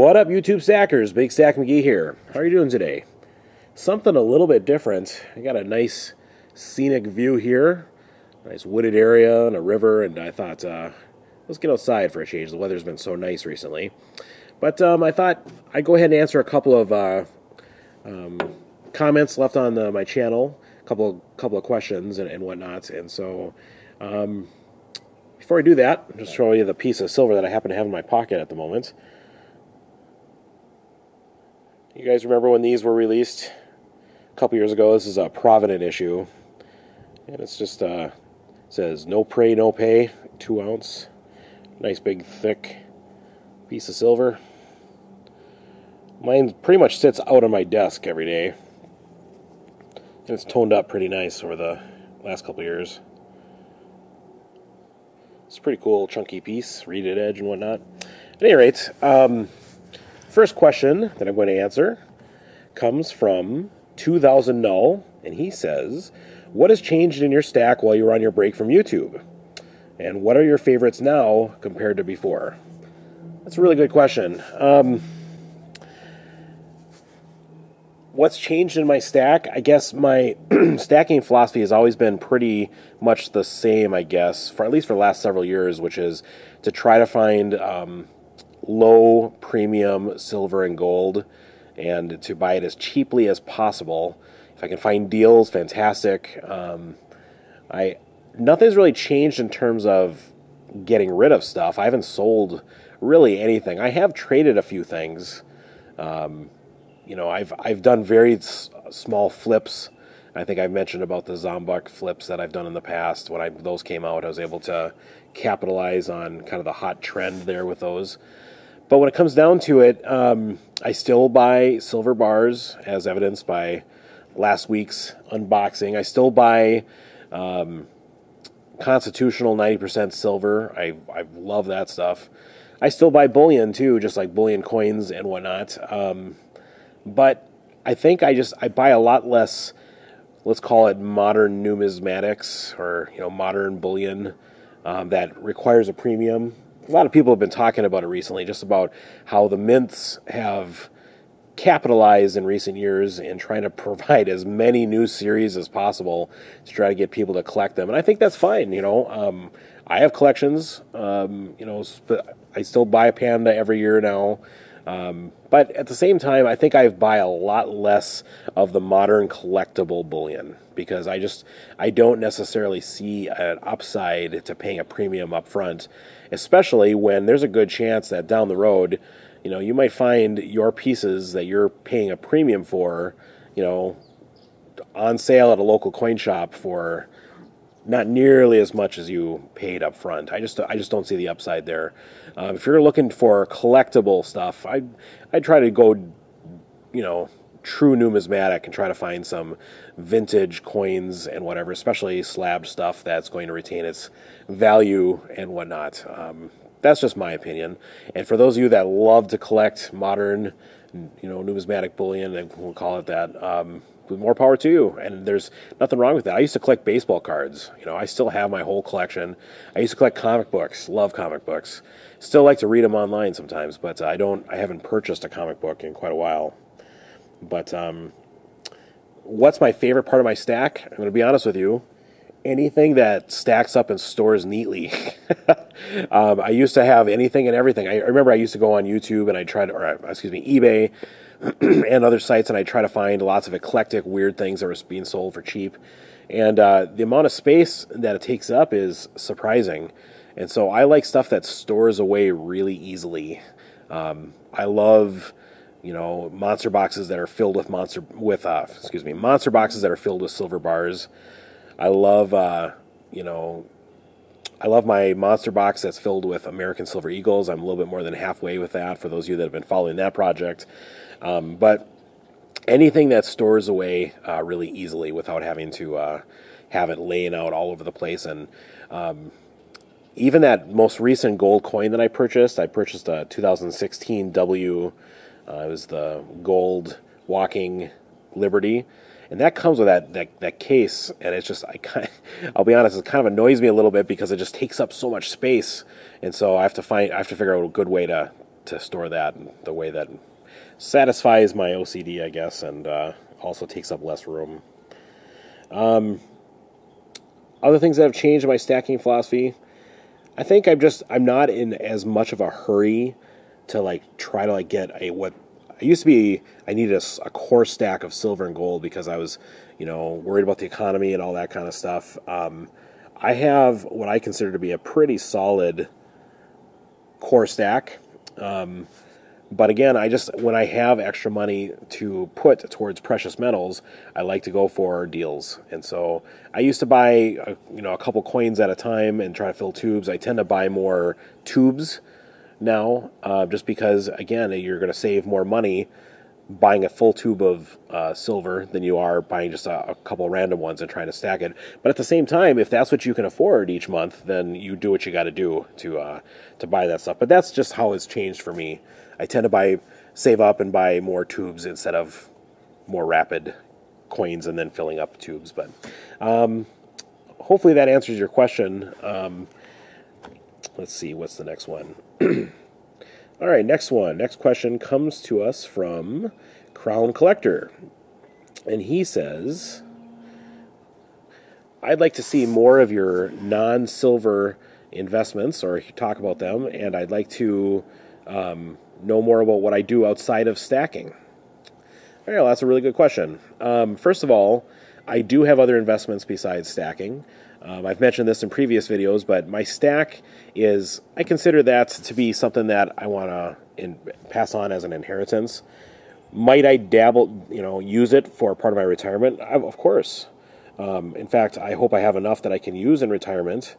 What up, YouTube stackers? Big Stack McGee here. How are you doing today? Something a little bit different. I got a nice scenic view here, nice wooded area and a river, and I thought, let's get outside for a change. The weather's been so nice recently. But I thought I'd go ahead and answer a couple of comments left on my channel, a couple of questions and whatnot. And so, before I do that, I'll just show you the piece of silver that I happen to have in my pocket at the moment. You guys remember when these were released a couple years ago? This is a Provident issue, and it's just says no pray, no pay, 2 ounce, nice big thick piece of silver. Mine pretty much sits out on my desk every day, and it's toned up pretty nice over the last couple years. It's a pretty cool chunky piece, reeded edge and whatnot. At any rate, first question that I'm going to answer comes from 2000 Null, and he says, what has changed in your stack while you were on your break from YouTube? And what are your favorites now compared to before? That's a really good question. What's changed in my stack? I guess my stacking philosophy has always been pretty much the same, I guess, for at least for the last several years, which is to try to find low premium silver and gold and to buy it as cheaply as possible. If I can find deals, fantastic. Nothing's really changed in terms of getting rid of stuff. I haven't sold really anything. I have traded a few things. You know, I've done very small flips. I think I've mentioned about the Zombuk flips that I've done in the past. When those came out, I was able to capitalize on kind of the hot trend there with those. But when it comes down to it, I still buy silver bars, as evidenced by last week's unboxing. I still buy constitutional 90% silver. I love that stuff. I still buy bullion too, just like bullion coins and whatnot. But I think I buy a lot less, let's call it modern numismatics, or modern bullion that requires a premium. A lot of people have been talking about it recently, just about how the mints have capitalized in recent years in trying to provide as many new series as possible to try to get people to collect them. And I think that's fine. I have collections. I still buy a Panda every year now. But at the same time, I think I buy a lot less of the modern collectible bullion because I don't necessarily see an upside to paying a premium up front, especially when there's a good chance that down the road, you might find your pieces that you're paying a premium for, on sale at a local coin shop for not nearly as much as you paid up front. I just don't see the upside there. If you're looking for collectible stuff, I'd try to go, true numismatic and try to find some vintage coins and whatever, especially slab stuff that's going to retain its value and whatnot. That's just my opinion. And for those of you that love to collect modern, numismatic bullion, and we'll call it that, more power to you, and there's nothing wrong with that. I used to collect baseball cards. I still have my whole collection. I used to collect comic books. Love comic books. Still like to read them online sometimes, but I haven't purchased a comic book in quite a while. But what's my favorite part of my stack? I'm going to be honest with you. Anything that stacks up and stores neatly. I used to have anything and everything. I remember I used to go on YouTube and eBay and other sites, and I try to find lots of eclectic, weird things that were being sold for cheap. And the amount of space that it takes up is surprising. And so I like stuff that stores away really easily. I love, monster boxes that are filled with monster boxes that are filled with silver bars. I love, I love my monster box that's filled with American Silver Eagles. I'm a little bit more than halfway with that for those of you that have been following that project. But anything that stores away really easily without having to have it laying out all over the place. And even that most recent gold coin that I purchased a 2016 W. It was the gold walking Liberty. And that comes with that case, and it's just, I'll be honest, it kind of annoys me a little bit because it just takes up so much space, and so I have to figure out a good way to to store that in the way that satisfies my OCD, I guess, and also takes up less room. Other things that have changed in my stacking philosophy, I think I'm not in as much of a hurry to like try to like get what I used to be. I needed a core stack of silver and gold because I was, worried about the economy and all that kind of stuff. I have what I consider to be a pretty solid core stack. But again, when I have extra money to put towards precious metals, I like to go for deals. And so I used to buy, a couple coins at a time and try to fill tubes. I tend to buy more tubes now, just because, again, you're going to save more money buying a full tube of silver than you are buying just a couple random ones and trying to stack it. But at the same time, if that's what you can afford each month, then you do what you got to do to buy that stuff. But that's just how it's changed for me. I tend to save up and buy more tubes instead of more rapid coins and then filling up tubes. But hopefully that answers your question. Let's see, what's the next one? All right, next question comes to us from Crown Collector. And he says, I'd like to see more of your non-silver investments, or talk about them, and I'd like to know more about what I do outside of stacking. All right, well, that's a really good question. First of all, I do have other investments besides stacking. I've mentioned this in previous videos, but my stack I consider that to be something that I want to pass on as an inheritance. Might I dabble, use it for part of my retirement? Of course. In fact, I hope I have enough that I can use in retirement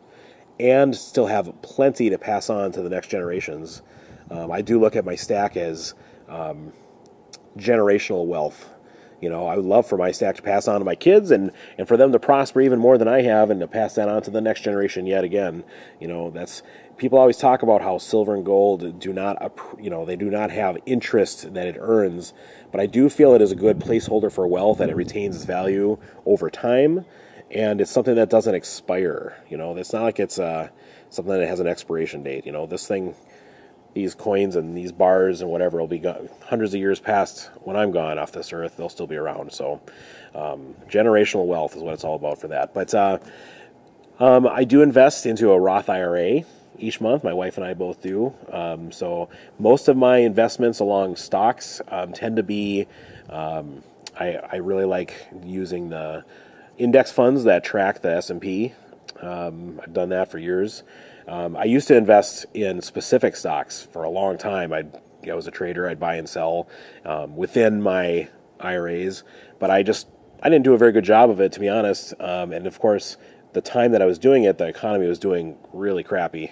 and still have plenty to pass on to the next generations. I do look at my stack as generational wealth. I would love for my stack to pass on to my kids and for them to prosper even more than I have and to pass that on to the next generation yet again. People always talk about how silver and gold do not have interest that it earns, but I do feel it is a good placeholder for wealth, that it retains its value over time, and it's something that doesn't expire. It's not like it's something that has an expiration date. This thing, these coins and these bars and whatever will be gone hundreds of years past when I'm gone off this earth. They'll still be around. So generational wealth is what it's all about for that. But I do invest into a Roth IRA each month. My wife and I both do. So most of my investments along stocks tend to be, I really like using the index funds that track the S&P. I've done that for years. I used to invest in specific stocks for a long time. I was a trader. I'd buy and sell within my IRAs, but I didn't do a very good job of it, to be honest. And of course, the time that I was doing it, the economy was doing really crappy.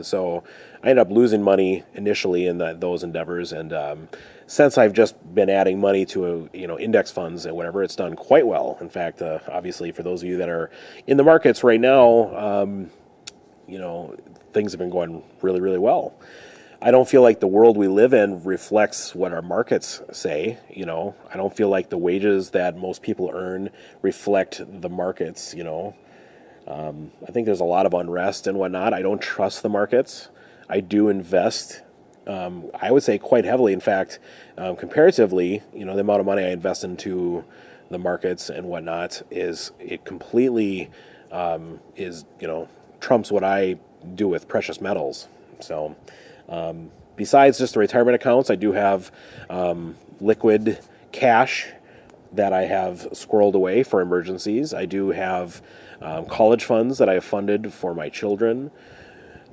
So I ended up losing money initially in those endeavors. And since I've just been adding money to index funds and whatever, it's done quite well. In fact, obviously, for those of you that are in the markets right now, things have been going really, really well. I don't feel like the world we live in reflects what our markets say. I don't feel like the wages that most people earn reflect the markets. I think there's a lot of unrest and whatnot. I don't trust the markets. I do invest, I would say, quite heavily. In fact, comparatively, the amount of money I invest into the markets and whatnot completely trumps what I do with precious metals. So besides just the retirement accounts, I do have liquid cash that I have squirreled away for emergencies. I do have college funds that I have funded for my children.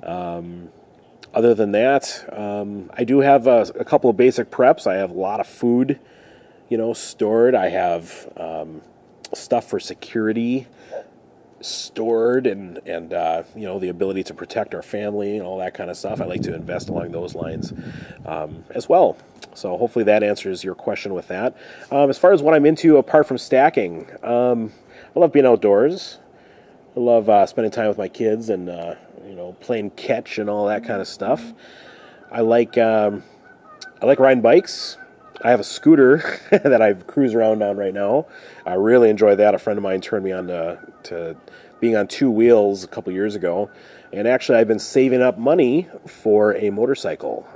Other than that, I do have a couple of basic preps. I have a lot of food, stored. I have stuff for security stored and the ability to protect our family and all that kind of stuff. I like to invest along those lines as well. So hopefully that answers your question with that. As far as what I'm into apart from stacking, I love being outdoors. I love spending time with my kids and playing catch and all that kind of stuff. I like riding bikes. I have a scooter that I cruise around on right now. I really enjoy that. A friend of mine turned me on to being on two wheels a couple years ago. And actually, I've been saving up money for a motorcycle.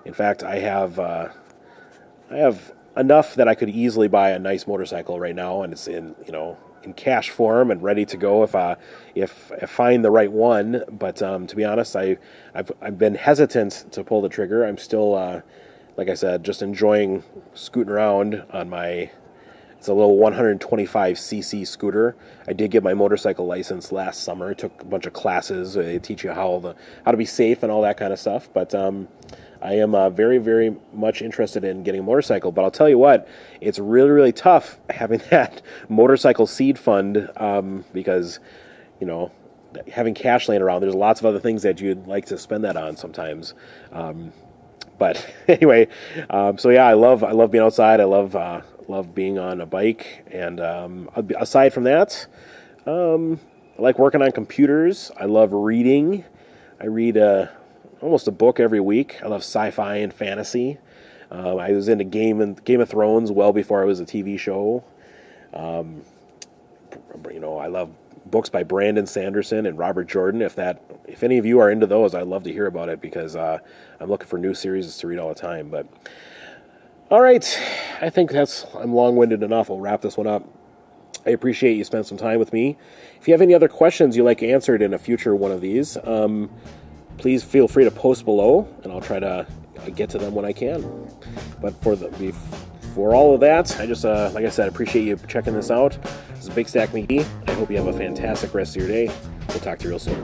In fact, I have enough that I could easily buy a nice motorcycle right now, and it's in in cash form and ready to go if I find the right one. But to be honest, I've been hesitant to pull the trigger. I'm still like I said, just enjoying scooting around on my. It's a little 125cc scooter. I did get my motorcycle license last summer. Took a bunch of classes. They teach you how to be safe and all that kind of stuff. But I am very, very much interested in getting a motorcycle. But I'll tell you what, it's really, really tough having that motorcycle seed fund because, having cash laying around, there's lots of other things that you'd like to spend that on sometimes. But anyway, so yeah, I love being outside. I love being on a bike. And aside from that, I like working on computers. I love reading. I read almost a book every week. I love sci-fi and fantasy. I was into Game of Thrones well before it was a TV show. I love books by Brandon Sanderson and Robert Jordan. If any of you are into those, I'd love to hear about it because I'm looking for new series to read all the time. But all right, I think I'm long-winded enough. I'll wrap this one up. I appreciate you spending some time with me. If you have any other questions you'd like answered in a future one of these, please feel free to post below, and I'll try to get to them when I can. But for all of that, I just, like I said, appreciate you checking this out. This is Big Stack McGee. I hope you have a fantastic rest of your day. We'll talk to you real soon.